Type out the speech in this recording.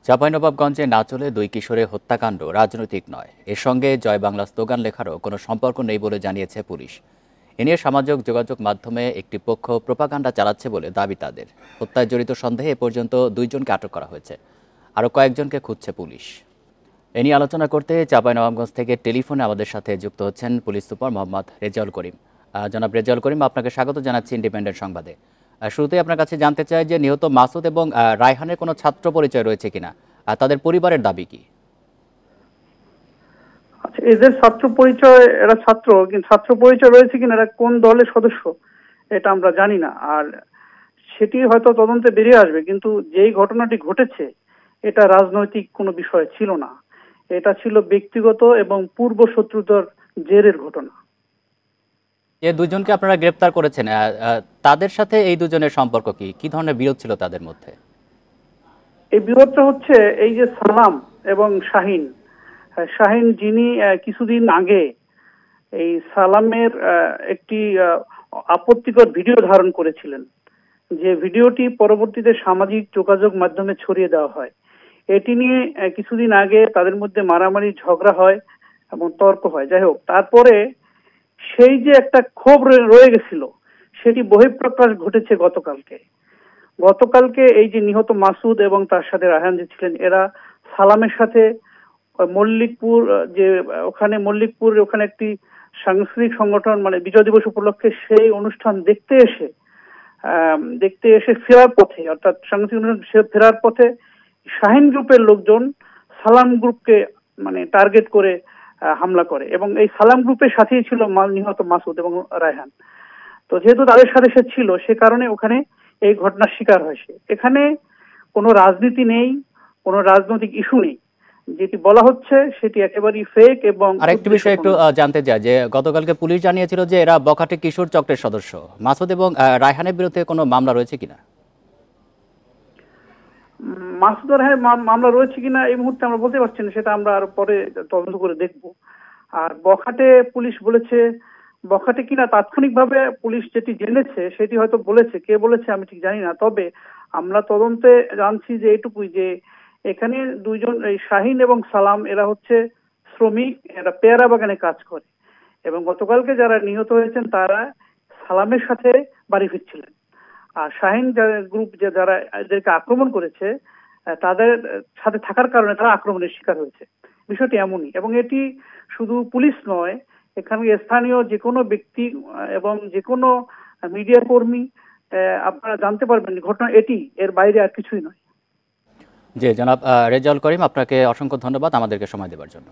চাঁপাইনবাবগঞ্জে নাচলে দুই কিশোরের হত্যাকাণ্ড রাজনৈতিক নয়, এর সঙ্গে জয় বাংলা স্লোগান লেখারও কোনো সম্পর্ক নেই বলে জানিয়েছে পুলিশ। এ নিয়ে সামাজিক যোগাযোগ মাধ্যমে একটি পক্ষ প্রোপাগান্ডা চালাচ্ছে বলে দাবি তাদের। হত্যায় জড়িত সন্দেহে এ পর্যন্ত দুইজনকে আটক করা হয়েছে, আরও কয়েকজনকে খুঁজছে পুলিশ। এ নিয়ে আলোচনা করতে চাঁপাইনবাবগঞ্জ থেকে টেলিফোনে আমাদের সাথে যুক্ত হচ্ছেন পুলিশ সুপার মোহাম্মদ রেজাউল করিম। জনাব রেজাউল করিম, আপনাকে স্বাগত জানাচ্ছি ইন্ডিপেন্ডেন্ট সংবাদে। শুরুতেই আপনার কাছে জানতে চাই যে নিহত মাসুদ এবং রায়হানের কোনো ছাত্র পরিচয় রয়েছে কিনা, আর তাদের পরিবারের দাবি কি? আচ্ছা, এদের ছাত্র পরিচয়, এরা ছাত্র, কিন্তু ছাত্র পরিচয় রয়েছে কিনা, এরা কোন দলের সদস্য এটা আমরা জানি না। আর সেটি হয়তো তদন্তে বেরিয়ে আসবে, কিন্তু যেই ঘটনাটি ঘটেছে এটা রাজনৈতিক কোনো বিষয় ছিল না, এটা ছিল ব্যক্তিগত এবং পূর্ব শত্রুতার জেরের ঘটনা। যে দুজনকে আপনারা গ্রেপ্তার করেছেন, তাদের সাথে এই দুজনের সম্পর্ক কি? কি ধরনের বিরোধ ছিল তাদের মধ্যে? এই বিরোধটা হচ্ছে এই যে সালাম এবং শাহিন, শাহিন যিনি কিছুদিন আগে এই সালামের একটি আপত্তিকর ভিডিও ধারণ করেছিলেন, যে ভিডিওটি পরবর্তীতে সামাজিক যোগাযোগ মাধ্যমে ছড়িয়ে দেওয়া হয়। এটি নিয়ে কিছুদিন আগে তাদের মধ্যে মারামারি ঝগড়া হয় এবং তর্ক হয়। যাই হোক, তারপরে সেই যে একটা ক্ষোভ রয়ে গেছিল সেটি বহিঃপ্রকাশ ঘটেছে গতকালকে এই যে নিহত মাসুদ এবং তার সাথে রায়হান যে ছিলেন, এরা সালামের সাথে মল্লিকপুর, যে ওখানে একটি সাংস্কৃতিক সংগঠন, মানে বিজয় দিবস উপলক্ষে সেই অনুষ্ঠান দেখতে এসে ফেরার পথে, অর্থাৎ সাংস্কৃতিক অনুষ্ঠান ফেরার পথে শাহিন গ্রুপের লোকজন সালাম গ্রুপকে মানে টার্গেট করে হামলা করে, এবং এই সালাম গ্রুপের সাথেই ছিল নিহত মাসুদ এবং রায়হান। তো যেহেতু তাদের সাথে সে ছিল, সে কারণে ওখানে এই ঘটনার শিকার হয়েছে। এখানে কোনো রাজনীতি নেই, কোনো রাজনৈতিক ইস্যু নেই, যেটি বলা হচ্ছে সেটি একেবারেই ফেক। এবং আরেকটি বিষয় একটু জানতে চাই যে গতকালকে পুলিশ জানিয়েছিল যে এরা বখাটে কিশোর চক্রের সদস্য। মাসুদ এবং রায়হানের বিরুদ্ধে কোনো মামলা রয়েছে কিনা? মাসুদ রায়হানের মামলা রয়েছে কিনা এই মুহূর্তে আমরা বলতে পারছি না, সেটা আমরা আর পরে তদন্ত করে দেখব। আর বখাটে পুলিশ বলেছে, বখাটে কিনা তাৎক্ষণিকভাবে পুলিশ যেটি জেনেছে সেটি হয়তো বলেছে, কে বলেছে আমি ঠিক জানি না। তবে আমরা তদন্তে জানছি যে এইটুকুই, যে এখানে দুইজন, এই শাহিন এবং সালাম, এরা হচ্ছে শ্রমিক, এরা পেয়ারা বাগানে কাজ করে, এবং গতকালকে যারা নিহত হয়েছেন তারা সালামের সাথে বাড়ি ফিরছিলেন। আর শাহিন গ্রুপ যে যারা এদেরকে আক্রমণ করেছে, তাদের সাথে থাকার কারণে তারা আক্রমণের শিকার হয়েছে। বিষয়টি এমনই, এবং এটি শুধু পুলিশ নয়, এখানে স্থানীয় যে কোনো ব্যক্তি এবং যে কোনো মিডিয়া কর্মী আপনারা জানতে পারবেন ঘটনা এটি, এর বাইরে আর কিছুই নয়। জি জনাব রেজাউল করিম, আপনাকে অসংখ্য ধন্যবাদ আমাদেরকে সময় দেওয়ার জন্য।